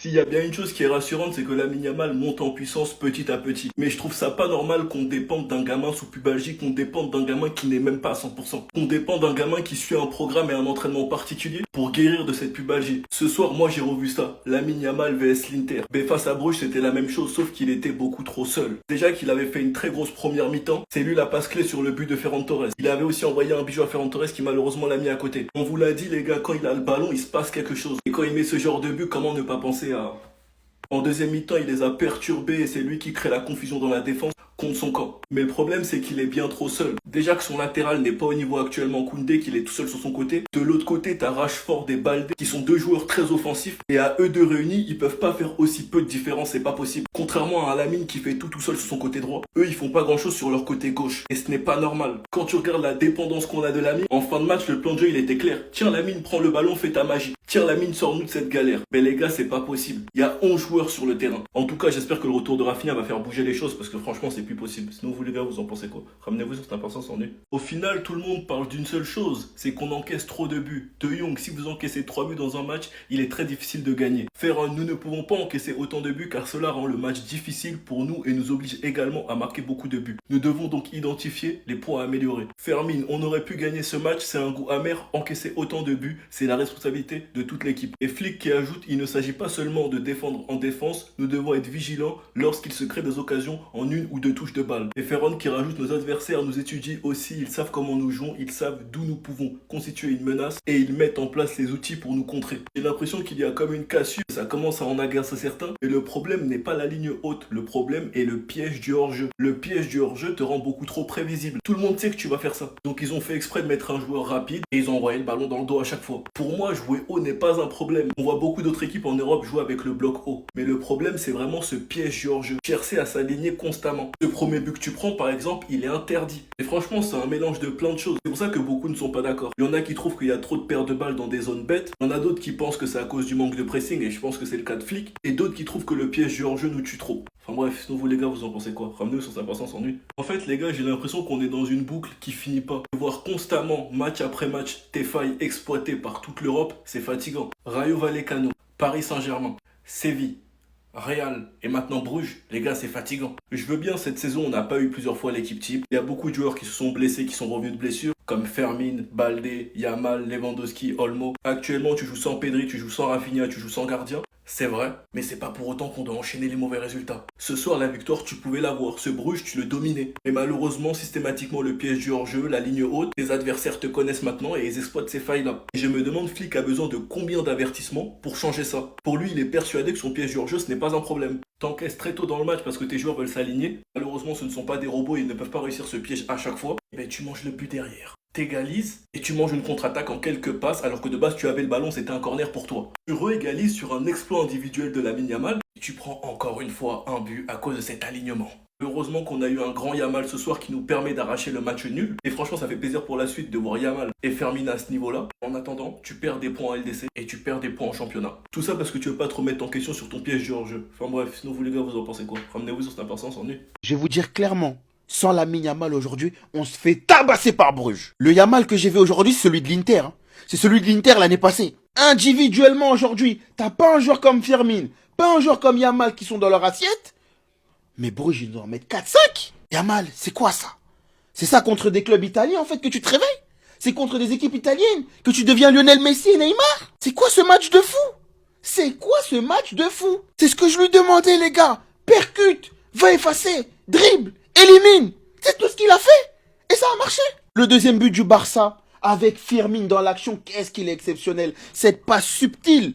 S'il y a bien une chose qui est rassurante, c'est que Lamine Yamal monte en puissance petit à petit. Mais je trouve ça pas normal qu'on dépende d'un gamin sous pubalgie, qu'on dépende d'un gamin qui n'est même pas à 100%. Qu'on dépende d'un gamin qui suit un programme et un entraînement particulier pour guérir de cette pubalgie. Ce soir, moi j'ai revu ça. Lamine Yamal vs l'Inter. Mais face à Bruges, c'était la même chose, sauf qu'il était beaucoup trop seul. Déjà qu'il avait fait une très grosse première mi-temps, c'est lui la passe clé sur le but de Ferran Torres. Il avait aussi envoyé un bijou à Ferran Torres qui malheureusement l'a mis à côté. On vous l'a dit les gars, quand il a le ballon, il se passe quelque chose. Et quand il met ce genre de but, comment ne pas penser à... En deuxième mi-temps, il les a perturbés et c'est lui qui crée la confusion dans la défense contre son camp. Mais le problème, c'est qu'il est bien trop seul. Déjà que son latéral n'est pas au niveau actuellement Koundé, qu'il est tout seul sur son côté. De l'autre côté, t'as Rashford et Baldé, qui sont deux joueurs très offensifs. Et à eux deux réunis, ils peuvent pas faire aussi peu de différence, c'est pas possible. Contrairement à Lamine qui fait tout seul sur son côté droit, eux, ils font pas grand-chose sur leur côté gauche. Et ce n'est pas normal. Quand tu regardes la dépendance qu'on a de Lamine, en fin de match, le plan de jeu, il était clair. Tiens, Lamine, prends le ballon, fais ta magie. Tiens, Lamine, sors-nous de cette galère. Mais les gars, c'est pas possible. Il y a 11 joueurs sur le terrain. En tout cas, j'espère que le retour de Rafinha va faire bouger les choses parce que franchement, c'est plus possible. Sinon, vous les gars, vous en pensez quoi? Ramenez-vous sur cette impatience en nu. Au final, tout le monde parle d'une seule chose, c'est qu'on encaisse trop de buts. De Jong, si vous encaissez 3 buts dans un match, il est très difficile de gagner. Nous ne pouvons pas encaisser autant de buts car cela rend le match difficile pour nous et nous oblige également à marquer beaucoup de buts. Nous devons donc identifier les points à améliorer. Fermine, on aurait pu gagner ce match, c'est un goût amer. Encaisser autant de buts, c'est la responsabilité de toute l'équipe. Et Flick qui ajoute, il ne s'agit pas seulement de défendre en défense, nous devons être vigilants lorsqu'il se crée des occasions en une ou deux touches de balle. Et Ferron qui rajoute, nos adversaires nous étudient aussi, ils savent comment nous jouons, ils savent d'où nous pouvons constituer une menace et ils mettent en place les outils pour nous contrer. J'ai l'impression qu'il y a comme une cassure, ça commence à en agacer certains, et le problème n'est pas la ligne haute, le problème est le piège du hors-jeu. Le piège du hors-jeu te rend beaucoup trop prévisible. Tout le monde sait que tu vas faire ça. Donc ils ont fait exprès de mettre un joueur rapide et ils ont envoyé le ballon dans le dos à chaque fois. Pour moi, jouer haut n'est pas un problème. On voit beaucoup d'autres équipes en Europe jouer avec le bloc haut. Mais le problème, c'est vraiment ce piège du hors-jeu. Chercher à s'aligner constamment. Le premier but que tu prends, par exemple, il est interdit. Et franchement, c'est un mélange de plein de choses. C'est pour ça que beaucoup ne sont pas d'accord. Il y en a qui trouvent qu'il y a trop de pertes de balles dans des zones bêtes. Il y en a d'autres qui pensent que c'est à cause du manque de pressing, et je pense que c'est le cas de Flick. Et d'autres qui trouvent que le piège du hors-jeu nous tue trop. Enfin bref, sinon vous les gars, vous en pensez quoi? Ramenez-vous sur sa patience en nuit. En fait, les gars, j'ai l'impression qu'on est dans une boucle qui finit pas. Voir constamment, match après match, tes failles exploitées par toute l'Europe, c'est fatigant. Rayo Vallecano, Paris Saint-Germain, Séville, Real et maintenant Bruges, les gars, c'est fatigant. Je veux bien, cette saison, on n'a pas eu plusieurs fois l'équipe type. Il y a beaucoup de joueurs qui se sont blessés, qui sont revenus de blessures, comme Fermin, Baldé, Yamal, Lewandowski, Olmo. Actuellement, tu joues sans Pedri, tu joues sans Rafinha, tu joues sans gardien. C'est vrai, mais c'est pas pour autant qu'on doit enchaîner les mauvais résultats. Ce soir, la victoire, tu pouvais l'avoir. Ce Bruges, tu le dominais. Mais malheureusement, systématiquement, le piège du hors-jeu, la ligne haute, tes adversaires te connaissent maintenant et ils exploitent ces failles-là. Et je me demande, Flick a besoin de combien d'avertissements pour changer ça? Pour lui, il est persuadé que son piège du hors-jeu, ce n'est pas un problème. T'encaisses très tôt dans le match parce que tes joueurs veulent s'aligner. Malheureusement, ce ne sont pas des robots et ils ne peuvent pas réussir ce piège à chaque fois. Et ben, tu manges le but derrière. T'égalises et tu manges une contre-attaque en quelques passes alors que de base tu avais le ballon, c'était un corner pour toi. Tu réégalises sur un exploit individuel de Lamine Yamal et tu prends encore une fois un but à cause de cet alignement. Heureusement qu'on a eu un grand Yamal ce soir qui nous permet d'arracher le match nul. Et franchement, ça fait plaisir pour la suite de voir Yamal et Fermin à ce niveau-là. En attendant, tu perds des points en LDC et tu perds des points en championnat. Tout ça parce que tu veux pas te remettre en question sur ton piège du hors-jeu. Enfin bref, sinon vous les gars, vous en pensez quoi? Ramenez-vous sur cette impatience en nu. Je vais vous dire clairement, sans Lamine Yamal aujourd'hui, on se fait tabasser par Bruges. Le Yamal que j'ai vu aujourd'hui, c'est celui de l'Inter. C'est celui de l'Inter l'année passée. Individuellement aujourd'hui, t'as pas un joueur comme Firmin, pas un joueur comme Yamal qui sont dans leur assiette. Mais Bruges, ils doivent en mettre 4-5. Yamal, c'est quoi ça? C'est ça contre des clubs italiens en fait que tu te réveilles? C'est contre des équipes italiennes que tu deviens Lionel Messi et Neymar? C'est quoi ce match de fou? C'est quoi ce match de fou? C'est ce que je lui demandais les gars. Percute, va effacer, dribble, élimine. C'est tout ce qu'il a fait. Et ça a marché. Le deuxième but du Barça, avec Firmin dans l'action, qu'est-ce qu'il est exceptionnel. Cette passe subtile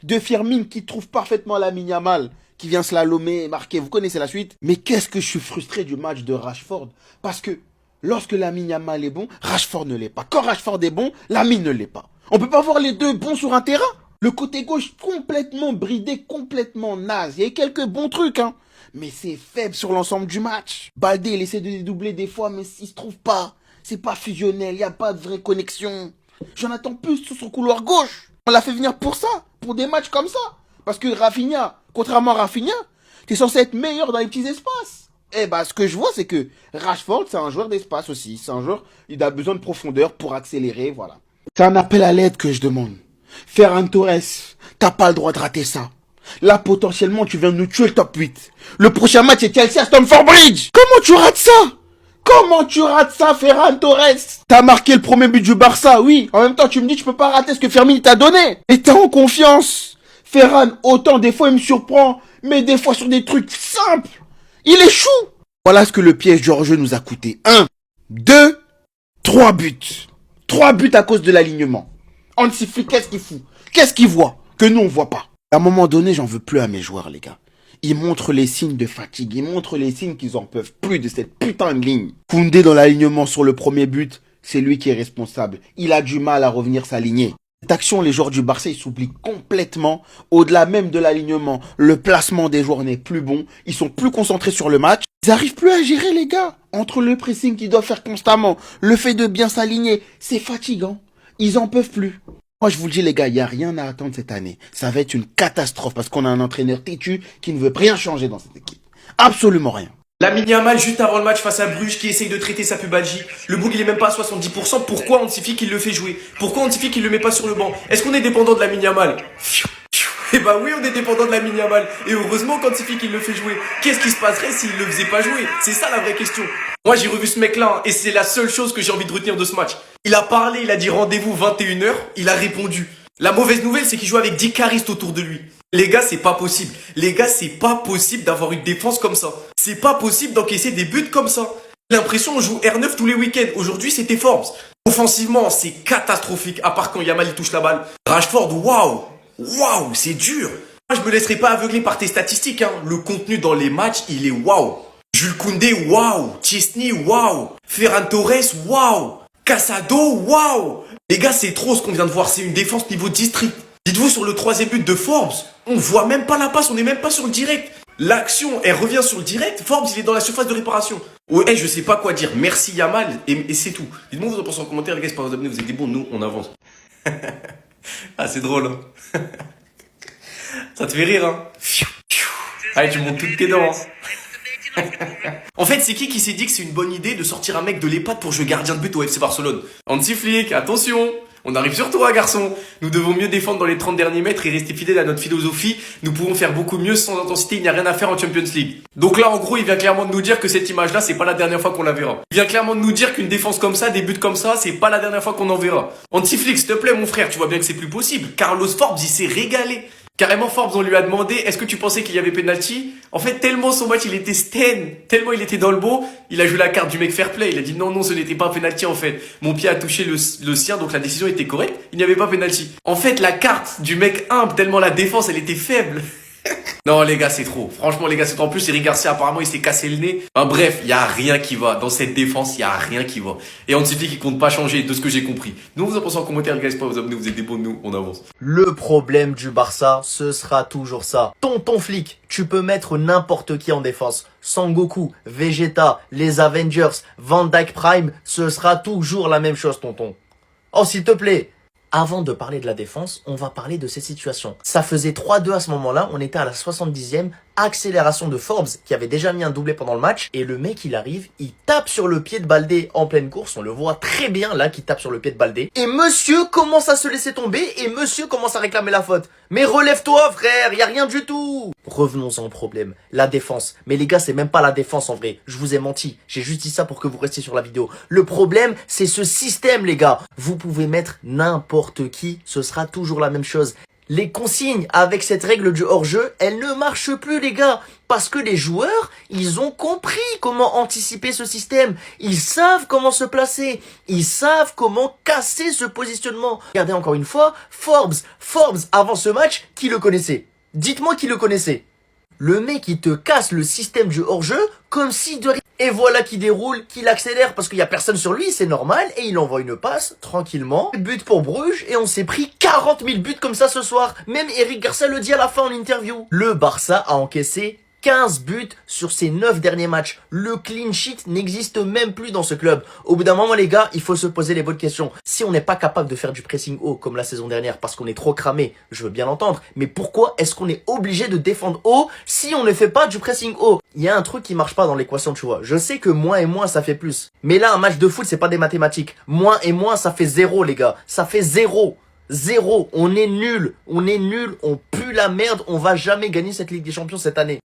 de Firmin qui trouve parfaitement Lamine Yamal, qui vient slalomer et marquer. Vous connaissez la suite. Mais qu'est-ce que je suis frustré du match de Rashford. Parce que lorsque Lamine Yamal est bon, Rashford ne l'est pas. Quand Rashford est bon, Lamine ne l'est pas. On peut pas voir les deux bons sur un terrain. Le côté gauche complètement bridé, complètement naze. Il y a quelques bons trucs, hein. Mais c'est faible sur l'ensemble du match. Baldé, il essaie de dédoubler des fois, mais il se trouve pas. C'est pas fusionnel, il n'y a pas de vraie connexion. J'en attends plus sur son couloir gauche. On l'a fait venir pour ça, pour des matchs comme ça. Parce que Rafinha, contrairement à Rafinha, t'es censé être meilleur dans les petits espaces. Eh bah, ce que je vois, c'est que Rashford, c'est un joueur d'espace aussi. C'est un joueur, il a besoin de profondeur pour accélérer, voilà. C'est un appel à l'aide que je demande. Ferran Torres, t'as pas le droit de rater ça. Là, potentiellement, tu viens de nous tuer le top 8. Le prochain match est Chelsea à Stamford Bridge. Comment tu rates ça? Comment tu rates ça, Ferran Torres? T'as marqué le premier but du Barça, oui. En même temps, tu me dis, tu peux pas rater ce que Fermin t'a donné. Et t'es en confiance. Ferran, autant des fois il me surprend, mais des fois sur des trucs simples, il échoue. Voilà ce que le piège du hors-jeu nous a coûté. 1, 2, 3 buts. 3 buts à cause de l'alignement. Hansi Flick, qu'est-ce qu'il fout? Qu'est-ce qu'il voit que nous on voit pas? À un moment donné, j'en veux plus à mes joueurs, les gars. Ils montrent les signes de fatigue. Ils montrent les signes qu'ils en peuvent plus de cette putain de ligne. Koundé dans l'alignement sur le premier but, c'est lui qui est responsable. Il a du mal à revenir s'aligner. Cette action, les joueurs du Barça, ils s'oublient complètement. Au-delà même de l'alignement, le placement des joueurs n'est plus bon. Ils sont plus concentrés sur le match. Ils n'arrivent plus à gérer, les gars. Entre le pressing qu'ils doivent faire constamment, le fait de bien s'aligner, c'est fatigant. Ils en peuvent plus. Moi, je vous le dis, les gars, il n'y a rien à attendre cette année. Ça va être une catastrophe parce qu'on a un entraîneur têtu qui ne veut rien changer dans cette équipe. Absolument rien. Lamine Yamal, juste avant le match face à Bruges, qui essaye de traiter sa pubalgie. Le bouc, il est même pas à 70%. Pourquoi Hansi Flick, il le fait jouer? Pourquoi Hansi Flick, il le met pas sur le banc? Est-ce qu'on est dépendant de Lamine Yamal? Eh bah oui, on est dépendant de Lamine Yamal. Et heureusement qu'Hansi Flick, il le fait jouer. Qu'est-ce qui se passerait s'il le faisait pas jouer? C'est ça la vraie question. Moi, j'ai revu ce mec-là, hein, et c'est la seule chose que j'ai envie de retenir de ce match. Il a parlé, il a dit rendez-vous 21h, il a répondu. La mauvaise nouvelle, c'est qu'il joue avec 10 caristes autour de lui. Les gars, c'est pas possible. Les gars, c'est pas possible d'avoir une défense comme ça. C'est pas possible d'encaisser des buts comme ça. J'ai l'impression qu'on joue R9 tous les week-ends. Aujourd'hui, c'était Forbes. Offensivement, c'est catastrophique, à part quand Yamal il touche la balle. Rashford, waouh, c'est dur. Moi, je me laisserai pas aveugler par tes statistiques, hein. Le contenu dans les matchs, il est waouh. Jules Koundé, waouh. Chesney, waouh. Ferran Torres, waouh. Casado, waouh. Les gars, c'est trop ce qu'on vient de voir. C'est une défense niveau district. Dites-vous, sur le troisième but de Forbes, on voit même pas la passe, on n'est même pas sur le direct. L'action, elle revient sur le direct. Forbes, il est dans la surface de réparation. Ouais, je sais pas quoi dire. Merci Yamal, et c'est tout. Dites-moi vous en pensez en commentaire, les gars, c'est pas vous abonner, vous êtes des bons, nous, on avance. Ah, c'est drôle, hein. Ça te fait rire, hein. Allez, tu montes toutes tes dents, hein. En fait, c'est qui s'est dit que c'est une bonne idée de sortir un mec de l'EHPAD pour jouer gardien de but au FC Barcelone? Hansi Flick, attention! On arrive sur toi, garçon. Nous devons mieux défendre dans les 30 derniers mètres et rester fidèles à notre philosophie. Nous pouvons faire beaucoup mieux sans intensité. Il n'y a rien à faire en Champions League. Donc là, en gros, il vient clairement de nous dire que cette image-là, c'est pas la dernière fois qu'on la verra. Il vient clairement de nous dire qu'une défense comme ça, des buts comme ça, c'est pas la dernière fois qu'on en verra. Hansi Flick, s'il te plaît, mon frère, tu vois bien que c'est plus possible. Carlos Forbes, il s'est régalé. Carrément, Forbes, on lui a demandé, est-ce que tu pensais qu'il y avait penalty? En fait, tellement son match, il était sten, tellement il était dans le beau, il a joué la carte du mec fair play. Il a dit non, ce n'était pas un penalty, en fait. Mon pied a touché le sien, donc la décision était correcte. Il n'y avait pas penalty. En fait, la carte du mec humble, tellement la défense, elle était faible. Non, les gars, c'est trop. Franchement, les gars, c'est trop. En plus, Eric Garcia, apparemment, il s'est cassé le nez. Enfin, bref, il y a rien qui va. Dans cette défense, il y a rien qui va. Et Hansi Flick, il compte pas changer, de ce que j'ai compris. Donc, vous en pensez en commentaire, les gars, c'est pas vous abonner, vous êtes des bons de nous, on avance. Le problème du Barça, ce sera toujours ça. Tonton Flick, tu peux mettre n'importe qui en défense. Sangoku, Vegeta, les Avengers, Van Dyke Prime, ce sera toujours la même chose, tonton. Oh, s'il te plaît. Avant de parler de la défense, on va parler de ces situations. Ça faisait 3-2 à ce moment-là, on était à la 70e, accélération de Forbes qui avait déjà mis un doublé pendant le match, et le mec il arrive, il tape sur le pied de Baldé en pleine course, on le voit très bien là qui tape sur le pied de Baldé, et monsieur commence à se laisser tomber, et monsieur commence à réclamer la faute. Mais relève-toi frère, y a rien du tout. Revenons-en au problème, la défense. Mais les gars, c'est même pas la défense en vrai, je vous ai menti, j'ai juste dit ça pour que vous restiez sur la vidéo. Le problème, c'est ce système les gars. Vous pouvez mettre n'importe qui, ce sera toujours la même chose. Les consignes avec cette règle du hors-jeu, elles ne marchent plus les gars. Parce que les joueurs, ils ont compris comment anticiper ce système. Ils savent comment se placer. Ils savent comment casser ce positionnement. Regardez encore une fois, Forbes, avant ce match, qui le connaissait? Dites-moi qui le connaissait. Le mec, il te casse le système du hors-jeu comme si de rien. Et voilà qu'il déroule, qu'il accélère parce qu'il y a personne sur lui, c'est normal. Et il envoie une passe, tranquillement. But pour Bruges et on s'est pris 40 000 buts comme ça ce soir. Même Eric Garcia le dit à la fin en interview. Le Barça a encaissé 15 buts sur ses 9 derniers matchs. Le clean sheet n'existe même plus dans ce club. Au bout d'un moment, les gars, il faut se poser les bonnes questions. Si on n'est pas capable de faire du pressing haut comme la saison dernière parce qu'on est trop cramé, je veux bien l'entendre. Mais pourquoi est-ce qu'on est obligé de défendre haut si on ne fait pas du pressing haut? Il y a un truc qui marche pas dans l'équation, tu vois. Je sais que moins et moins, ça fait plus. Mais là, un match de foot, c'est pas des mathématiques. Moins et moins, ça fait 0, les gars. Ça fait 0. Zéro. On est nul. On pue la merde. On va jamais gagner cette Ligue des Champions cette année.